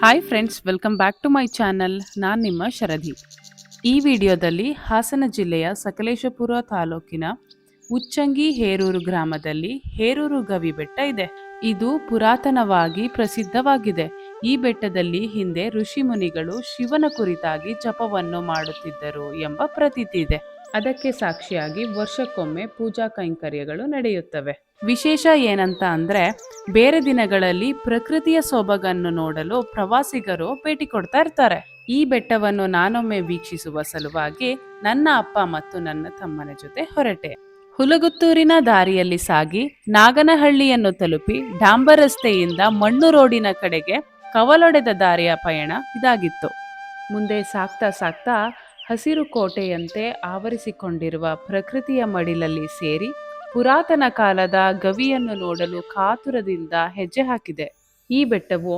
Hi friends, welcome back to my channel. ನಾನು ನಿಮ್ಮ ಶರಧಿ. ಈ ವಿಡಿಯೋದಲ್ಲಿ ಹಾಸನ ಜಿಲ್ಲೆಯ ಸಕಲೇಶಪುರ ತಾಲೂಕಿನ ಉಚ್ಚಂಗಿ ಹೇರೂರು ಗ್ರಾಮದಲ್ಲಿ ಹೇರೂರು ಗವಿ ಬೆಟ್ಟ ಇದೆ. ಇದು ಪುರಾತನವಾಗಿ ಪ್ರಸಿದ್ಧವಾಗಿದೆ. ಈ ಬೆಟ್ಟದಲ್ಲಿ ಹಿಂದೆ ಋಷಿ ಮುನಿಗಳು ಶಿವನ ಕುರಿತಾಗಿ ಜಪವನ್ನು ಮಾಡುತ್ತಿದ್ದರು ಎಂಬ ಪ್ರತೀತಿ ಇದೆ. ಅದಕ್ಕೆ ಸಾಕ್ಷಿಯಾಗಿ ವರ್ಷಕ್ಕೊಮ್ಮೆ ಪೂಜಾ ಕೈಂಕರ್ಯಗಳು ನಡೆಯುತ್ತವೆ. ವಿಶೇಷ ಏನಂತ ಅಂದ್ರೆ, ಬೇರೆ ದಿನಗಳಲ್ಲಿ ಪ್ರಕೃತಿಯ ಸೊಬಗನ್ನು ನೋಡಲು ಪ್ರವಾಸಿಗರು ಭೇಟಿ ಕೊಡ್ತಾ ಇರ್ತಾರೆ. ಈ ಬೆಟ್ಟವನ್ನು ನಾನೊಮ್ಮೆ ವೀಕ್ಷಿಸುವ ಸಲುವಾಗಿ ನನ್ನ ಅಪ್ಪ ಮತ್ತು ನನ್ನ ತಮ್ಮನ ಜೊತೆ ಹೊರಟೆ. ಹುಲಗುತ್ತೂರಿನ ದಾರಿಯಲ್ಲಿ ಸಾಗಿ ನಾಗನಹಳ್ಳಿಯನ್ನು ತಲುಪಿ ಡಾಂಬರ್ ರಸ್ತೆಯಿಂದ ಮಣ್ಣು ರೋಡಿನ ಕಡೆಗೆ ಕವಲೊಡೆದ ದಾರಿಯ ಪಯಣ ಇದಾಗಿತ್ತು. ಮುಂದೆ ಸಾಗ್ತಾ ಸಾಗ್ತಾ ಹಸಿರು ಕೋಟೆಯಂತೆ ಆವರಿಸಿಕೊಂಡಿರುವ ಪ್ರಕೃತಿಯ ಮಡಿಲಲ್ಲಿ ಸೇರಿ ಪುರಾತನ ಕಾಲದ ಗವಿಯನ್ನು ನೋಡಲು ಕಾತುರದಿಂದ ಹೆಜ್ಜೆ ಹಾಕಿದೆ. ಈ ಬೆಟ್ಟವು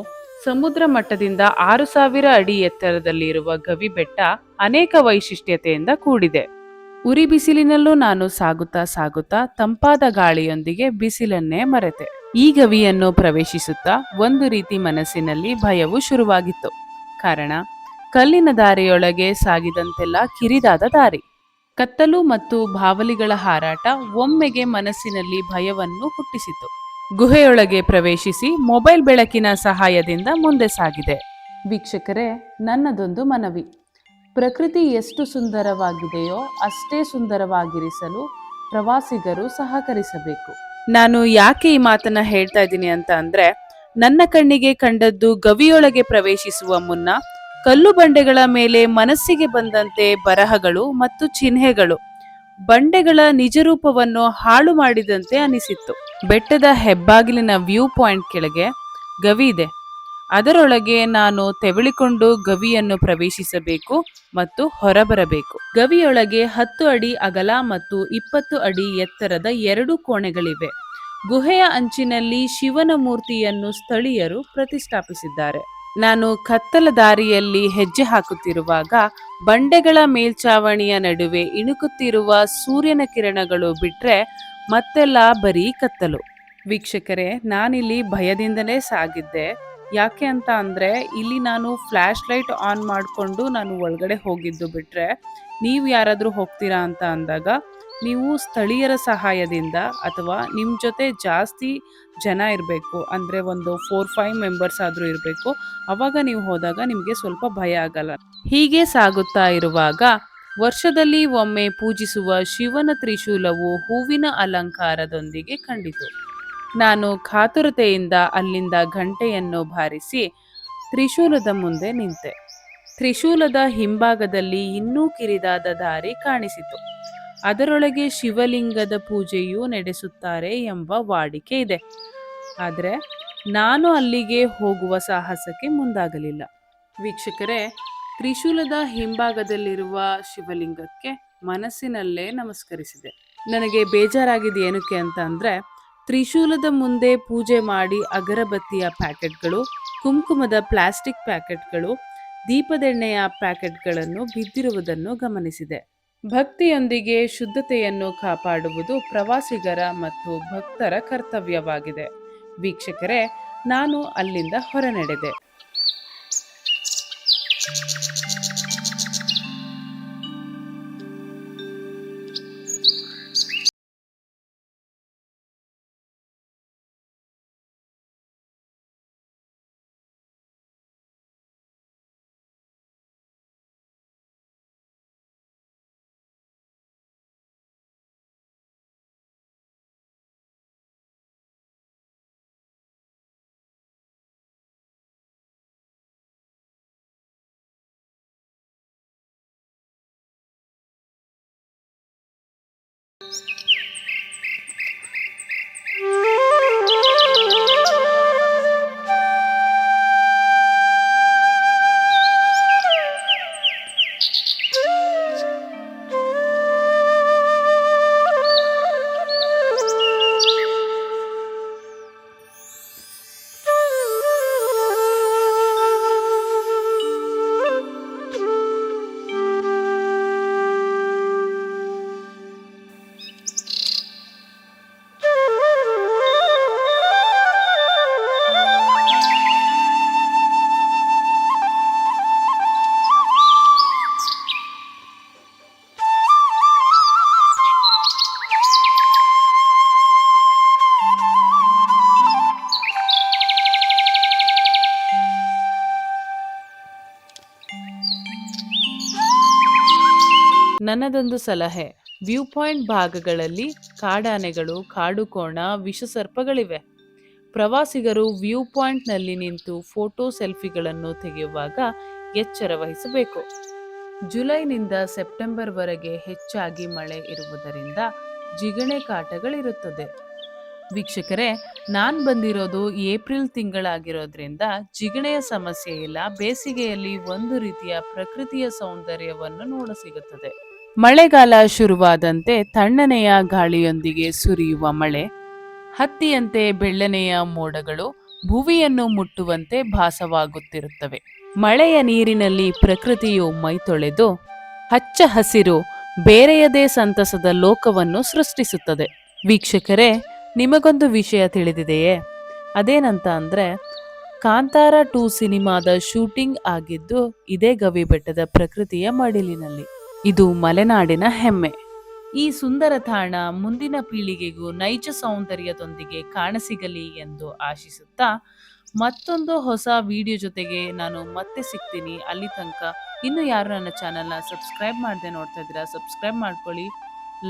ಸಮುದ್ರ ಮಟ್ಟದಿಂದ 6,000 ಅಡಿ ಎತ್ತರದಲ್ಲಿರುವ ಗವಿ ಬೆಟ್ಟ ಅನೇಕ ವೈಶಿಷ್ಟ್ಯತೆಯಿಂದ ಕೂಡಿದೆ. ಉರಿ ಬಿಸಿಲಿನಲ್ಲೂ ನಾನು ಸಾಗುತ್ತಾ ಸಾಗುತ್ತಾ ತಂಪಾದ ಗಾಳಿಯೊಂದಿಗೆ ಬಿಸಿಲನ್ನೇ ಮರೆತೆ. ಈ ಗವಿಯನ್ನು ಪ್ರವೇಶಿಸುತ್ತಾ ಒಂದು ರೀತಿ ಮನಸ್ಸಿನಲ್ಲಿ ಭಯವು ಶುರುವಾಗಿತ್ತು. ಕಾರಣ, ಕಲ್ಲಿನ ದಾರಿಯೊಳಗೆ ಸಾಗಿದಂತೆಲ್ಲ ಕಿರಿದಾದ ದಾರಿ, ಕತ್ತಲು ಮತ್ತು ಬಾವಲಿಗಳ ಹಾರಾಟ ಒಮ್ಮೆಗೆ ಮನಸ್ಸಿನಲ್ಲಿ ಭಯವನ್ನು ಹುಟ್ಟಿಸಿತು. ಗುಹೆಯೊಳಗೆ ಪ್ರವೇಶಿಸಿ ಮೊಬೈಲ್ ಬೆಳಕಿನ ಸಹಾಯದಿಂದ ಮುಂದೆ ಸಾಗಿದೆ. ವೀಕ್ಷಕರೇ, ನನ್ನದೊಂದು ಮನವಿ. ಪ್ರಕೃತಿ ಎಷ್ಟು ಸುಂದರವಾಗಿದೆಯೋ ಅಷ್ಟೇ ಸುಂದರವಾಗಿರಿಸಲು ಪ್ರವಾಸಿಗರು ಸಹಕರಿಸಬೇಕು. ನಾನು ಯಾಕೆ ಈ ಮಾತನ್ನ ಹೇಳ್ತಾ ಇದ್ದೀನಿ ಅಂತ ಅಂದ್ರೆ, ನನ್ನ ಕಣ್ಣಿಗೆ ಕಂಡದ್ದು ಗವಿಯೊಳಗೆ ಪ್ರವೇಶಿಸುವ ಮುನ್ನ ಕಲ್ಲು ಬಂಡೆಗಳ ಮೇಲೆ ಮನಸ್ಸಿಗೆ ಬಂದಂತೆ ಬರಹಗಳು ಮತ್ತು ಚಿಹ್ನೆಗಳು ಬಂಡೆಗಳ ನಿಜರೂಪವನ್ನು ಹಾಳು ಮಾಡಿದಂತೆ ಅನಿಸಿತ್ತು. ಬೆಟ್ಟದ ಹೆಬ್ಬಾಗಿಲಿನ ವ್ಯೂ ಪಾಯಿಂಟ್ ಕೆಳಗೆ ಗವಿ ಇದೆ. ಅದರೊಳಗೆ ನಾನು ತೆವಳಿಕೊಂಡು ಗವಿಯನ್ನು ಪ್ರವೇಶಿಸಬೇಕು ಮತ್ತು ಹೊರಬರಬೇಕು. ಗವಿಯೊಳಗೆ 10 ಅಡಿ ಅಗಲ ಮತ್ತು 20 ಅಡಿ ಎತ್ತರದ 2 ಕೋಣೆಗಳಿವೆ. ಗುಹೆಯ ಅಂಚಿನಲ್ಲಿ ಶಿವನ ಮೂರ್ತಿಯನ್ನು ಸ್ಥಳೀಯರು ಪ್ರತಿಷ್ಠಾಪಿಸಿದ್ದಾರೆ. ನಾನು ಕತ್ತಲ ದಾರಿಯಲ್ಲಿ ಹೆಜ್ಜೆ ಹಾಕುತ್ತಿರುವಾಗ ಬಂಡೆಗಳ ಮೇಲ್ಚಾವಣಿಯ ನಡುವೆ ಇಣುಕುತ್ತಿರುವ ಸೂರ್ಯನ ಕಿರಣಗಳು ಬಿಟ್ರೆ ಮತ್ತೆಲ್ಲ ಬರೀ ಕತ್ತಲು. ವೀಕ್ಷಕರೇ, ನಾನಿಲ್ಲಿ ಭಯದಿಂದಲೇ ಸಾಗಿದ್ದೆ. ಯಾಕೆ ಅಂತ ಅಂದ್ರೆ, ಇಲ್ಲಿ ನಾನು ಫ್ಲಾಶ್ ಲೈಟ್ ಆನ್ ಮಾಡಿಕೊಂಡು ನಾನು ಒಳಗಡೆ ಹೋಗಿದ್ದು ಬಿಟ್ರೆ, ನೀವು ಯಾರಾದರೂ ಹೋಗ್ತೀರಾ ಅಂತ ಅಂದಾಗ ನೀವು ಸ್ಥಳೀಯರ ಸಹಾಯದಿಂದ ಅಥವಾ ನಿಮ್ಮ ಜೊತೆ ಜಾಸ್ತಿ ಜನ ಇರಬೇಕು, ಅಂದರೆ ಒಂದು 4-5 ಮೆಂಬರ್ಸ್ ಆದರೂ ಇರಬೇಕು. ಅವಾಗ ನೀವು ಹೋದಾಗ ನಿಮಗೆ ಸ್ವಲ್ಪ ಭಯ ಆಗಲ್ಲ. ಹೀಗೆ ಸಾಗುತ್ತಾ ಇರುವಾಗ ವರ್ಷದಲ್ಲಿ ಒಮ್ಮೆ ಪೂಜಿಸುವ ಶಿವನ ತ್ರಿಶೂಲವು ಹೂವಿನ ಅಲಂಕಾರದೊಂದಿಗೆ ಕಂಡಿತು. ನಾನು ಕಾತುರತೆಯಿಂದ ಅಲ್ಲಿಂದ ಗಂಟೆಯನ್ನು ಬಾರಿಸಿ ತ್ರಿಶೂಲದ ಮುಂದೆ ನಿಂತೆ. ತ್ರಿಶೂಲದ ಹಿಂಭಾಗದಲ್ಲಿ ಇನ್ನೂ ಕಿರಿದಾದ ದಾರಿ ಕಾಣಿಸಿತು. ಅದರೊಳಗೆ ಶಿವಲಿಂಗದ ಪೂಜೆಯೂ ನಡೆಸುತ್ತಾರೆ ಎಂಬ ವಾಡಿಕೆ ಇದೆ. ಆದರೆ ನಾನು ಅಲ್ಲಿಗೆ ಹೋಗುವ ಸಾಹಸಕ್ಕೆ ಮುಂದಾಗಲಿಲ್ಲ. ವೀಕ್ಷಕರೇ, ತ್ರಿಶೂಲದ ಹಿಂಭಾಗದಲ್ಲಿರುವ ಶಿವಲಿಂಗಕ್ಕೆ ಮನಸ್ಸಿನಲ್ಲೇ ನಮಸ್ಕರಿಸಿದೆ. ನನಗೆ ಬೇಜಾರಾಗಿದೆ ಏನಕ್ಕೆ ಅಂತ ಅಂದ್ರೆ, ತ್ರಿಶೂಲದ ಮುಂದೆ ಪೂಜೆ ಮಾಡಿ ಅಗರಬತ್ತಿಯ ಪ್ಯಾಕೆಟ್ಗಳು, ಕುಂಕುಮದ ಪ್ಲಾಸ್ಟಿಕ್ ಪ್ಯಾಕೆಟ್ಗಳು, ದೀಪದೆಣ್ಣೆಯ ಪ್ಯಾಕೆಟ್ಗಳನ್ನು ಬಿದ್ದಿರುವುದನ್ನು ಗಮನಿಸಿದೆ. ಭಕ್ತಿಯೊಂದಿಗೆ ಶುದ್ಧತೆಯನ್ನು ಕಾಪಾಡುವುದು ಪ್ರವಾಸಿಗರ ಮತ್ತು ಭಕ್ತರ ಕರ್ತವ್ಯವಾಗಿದೆ. ವೀಕ್ಷಕರೇ, ನಾನು ಅಲ್ಲಿಂದ ಹೊರನಡೆದೆ. ನನ್ನದೊಂದು ಸಲಹೆ, ವ್ಯೂ ಪಾಯಿಂಟ್ ಭಾಗಗಳಲ್ಲಿ ಕಾಡಾನೆಗಳು, ಕಾಡುಕೋಣ, ವಿಷಸರ್ಪಗಳಿವೆ. ಪ್ರವಾಸಿಗರು ವ್ಯೂ ಪಾಯಿಂಟ್ನಲ್ಲಿ ನಿಂತು ಫೋಟೋ ಸೆಲ್ಫಿಗಳನ್ನು ತೆಗೆಯುವಾಗ ಎಚ್ಚರ ವಹಿಸಬೇಕು. ಜುಲೈನಿಂದ ಸೆಪ್ಟೆಂಬರ್ವರೆಗೆ ಹೆಚ್ಚಾಗಿ ಮಳೆ ಇರುವುದರಿಂದ ಜಿಗಣೆ ಕಾಟಗಳಿರುತ್ತದೆ. ವೀಕ್ಷಕರೇ, ನಾನು ಬಂದಿರೋದು ಏಪ್ರಿಲ್ ತಿಂಗಳಾಗಿರೋದ್ರಿಂದ ಜಿಗಣೆಯ ಸಮಸ್ಯೆ ಇಲ್ಲ. ಬೇಸಿಗೆಯಲ್ಲಿ ಒಂದು ರೀತಿಯ ಪ್ರಕೃತಿಯ ಸೌಂದರ್ಯವನ್ನು ನೋಡಸಿಗುತ್ತದೆ. ಮಳೆಗಾಲ ಶುರುವಾದಂತೆ ತಣ್ಣನೆಯ ಗಾಳಿಯೊಂದಿಗೆ ಸುರಿಯುವ ಮಳೆ, ಹತ್ತಿಯಂತೆ ಬೆಳ್ಳನೆಯ ಮೋಡಗಳು ಭುವಿಯನ್ನು ಮುಟ್ಟುವಂತೆ ಭಾಸವಾಗುತ್ತಿರುತ್ತವೆ. ಮಳೆಯ ನೀರಿನಲ್ಲಿ ಪ್ರಕೃತಿಯು ಮೈತೊಳೆದು ಹಚ್ಚ ಹಸಿರು ಬೇರೆಯದೇ ಸಂತಸದ ಲೋಕವನ್ನು ಸೃಷ್ಟಿಸುತ್ತದೆ. ವೀಕ್ಷಕರೇ, ನಿಮಗೊಂದು ವಿಷಯ ತಿಳಿದಿದೆಯೇ? ಅದೇನಂತ ಅಂದರೆ, ಕಾಂತಾರ 2 ಸಿನಿಮಾದ ಶೂಟಿಂಗ್ ಆಗಿದ್ದು ಇದೇ ಗವಿಬೆಟ್ಟದ ಪ್ರಕೃತಿಯ ಮಡಿಲಿನಲ್ಲಿ. ಇದು ಮಲೆನಾಡಿನ ಹೆಮ್ಮೆ. ಈ ಸುಂದರ ತಾಣ ಮುಂದಿನ ಪೀಳಿಗೆಗೂ ನೈಜ ಸೌಂದರ್ಯದೊಂದಿಗೆ ಕಾಣಸಿಗಲಿ ಎಂದು ಆಶಿಸುತ್ತಾ ಮತ್ತೊಂದು ಹೊಸ ವಿಡಿಯೋ ಜೊತೆಗೆ ನಾನು ಮತ್ತೆ ಸಿಗ್ತೀನಿ. ಅಲ್ಲಿ ತನಕ ಇನ್ನೂ ಯಾರು ನನ್ನ ಚಾನಲ್ನ ಸಬ್ಸ್ಕ್ರೈಬ್ ಮಾಡದೆ ನೋಡ್ತಾ ಇದ್ದೀರಾ, ಸಬ್ಸ್ಕ್ರೈಬ್ ಮಾಡ್ಕೊಳ್ಳಿ,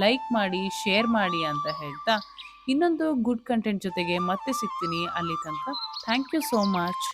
ಲೈಕ್ ಮಾಡಿ, ಶೇರ್ ಮಾಡಿ ಅಂತ ಹೇಳ್ತಾ ಇನ್ನೊಂದು ಗುಡ್ ಕಂಟೆಂಟ್ ಜೊತೆಗೆ ಮತ್ತೆ ಸಿಗ್ತೀನಿ. ಅಲ್ಲಿ ತನಕ ಥ್ಯಾಂಕ್ ಯು ಸೋ ಮಚ್.